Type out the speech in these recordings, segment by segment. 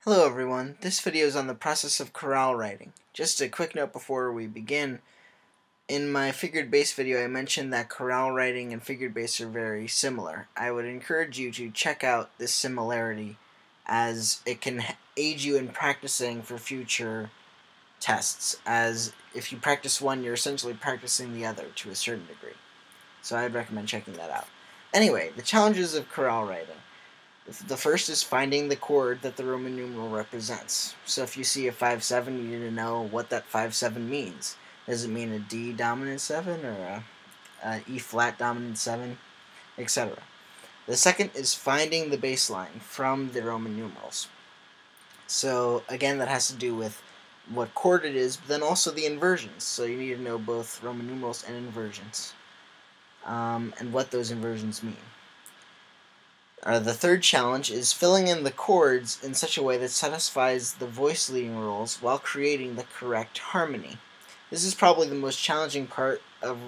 Hello everyone, this video is on the process of chorale writing. Just a quick note before we begin. In my figured bass video I mentioned that chorale writing and figured bass are very similar. I would encourage you to check out this similarity as it can aid you in practicing for future tests, as if you practice one you're essentially practicing the other to a certain degree. So I'd recommend checking that out. Anyway, the challenges of chorale writing. The first is finding the chord that the Roman numeral represents. So if you see a 5-7, you need to know what that 5-7 means. Does it mean a D dominant 7 or a E flat dominant 7, etc. The second is finding the bass line from the Roman numerals. So again, that has to do with what chord it is, but then also the inversions. So you need to know both Roman numerals and inversions, and what those inversions mean. The third challenge is filling in the chords in such a way that satisfies the voice leading rules while creating the correct harmony. This is probably the most challenging part of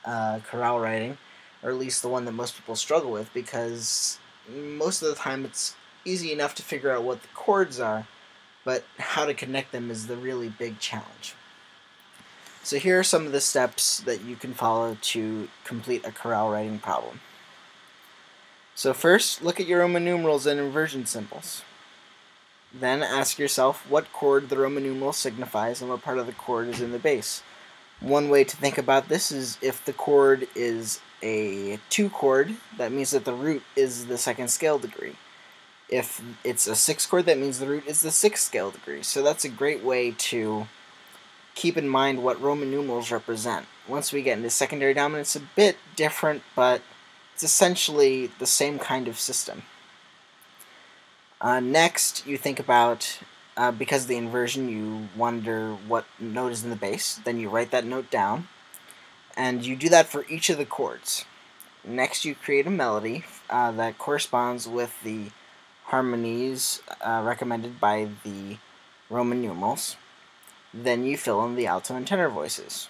chorale writing, or at least the one that most people struggle with, because most of the time it's easy enough to figure out what the chords are, but how to connect them is the really big challenge. So here are some of the steps that you can follow to complete a chorale writing problem. So first, look at your Roman numerals and inversion symbols. Then ask yourself what chord the Roman numeral signifies and what part of the chord is in the bass. One way to think about this is if the chord is a 2 chord, that means that the root is the 2nd scale degree. If it's a 6 chord, that means the root is the 6th scale degree. So that's a great way to keep in mind what Roman numerals represent. Once we get into secondary dominant, it's a bit different, but it's essentially the same kind of system. Next, you think about, because of the inversion, you wonder what note is in the bass. Then you write that note down, and you do that for each of the chords. Next, you create a melody that corresponds with the harmonies recommended by the Roman numerals. Then you fill in the alto and tenor voices.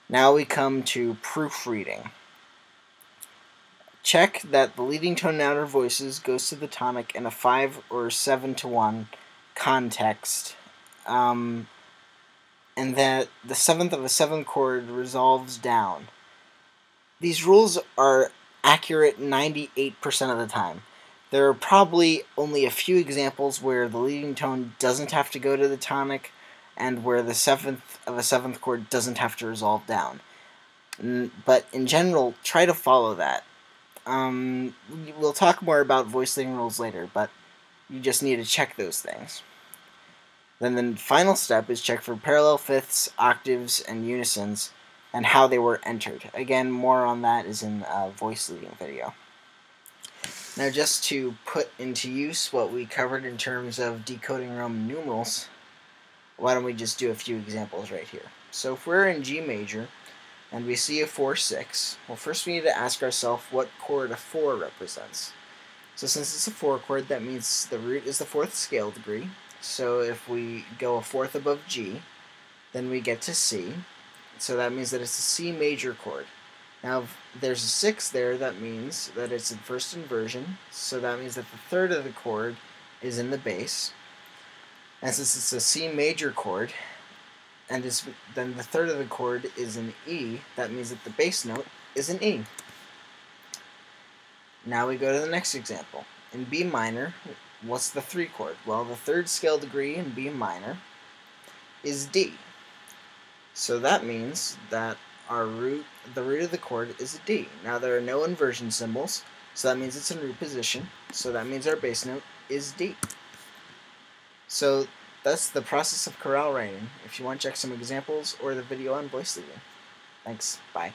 Now we come to proofreading. Check that the leading tone in outer voices goes to the tonic in a 5 or 7-to-1 context, and that the 7th of a 7th chord resolves down. These rules are accurate 98% of the time. There are probably only a few examples where the leading tone doesn't have to go to the tonic and where the 7th of a 7th chord doesn't have to resolve down. But in general, try to follow that. We'll talk more about voice leading rules later, but you just need to check those things. Then the final step is check for parallel fifths, octaves, and unisons, and how they were entered. Again, more on that is in a voice leading video. Now, just to put into use what we covered in terms of decoding Roman numerals, why don't we just do a few examples right here. So if we're in G major, and we see a 4-6, well, first we need to ask ourselves what chord a 4 represents. So since it's a 4 chord, that means the root is the 4th scale degree. So if we go a 4th above G, then we get to C. So that means that it's a C major chord. Now, if there's a 6 there, that means that it's in first inversion. So that means that the 3rd of the chord is in the bass. And since it's a C major chord, and then the 3rd of the chord is an E, that means that the bass note is an E. Now we go to the next example. In B minor, what's the 3 chord? Well, the 3rd scale degree in B minor is D. So that means that the root of the chord is a D. Now there are no inversion symbols, so that means it's in root position. So that means our bass note is D. So that's the process of chorale writing. If you want to check some examples or the video on voice leading. Thanks. Bye.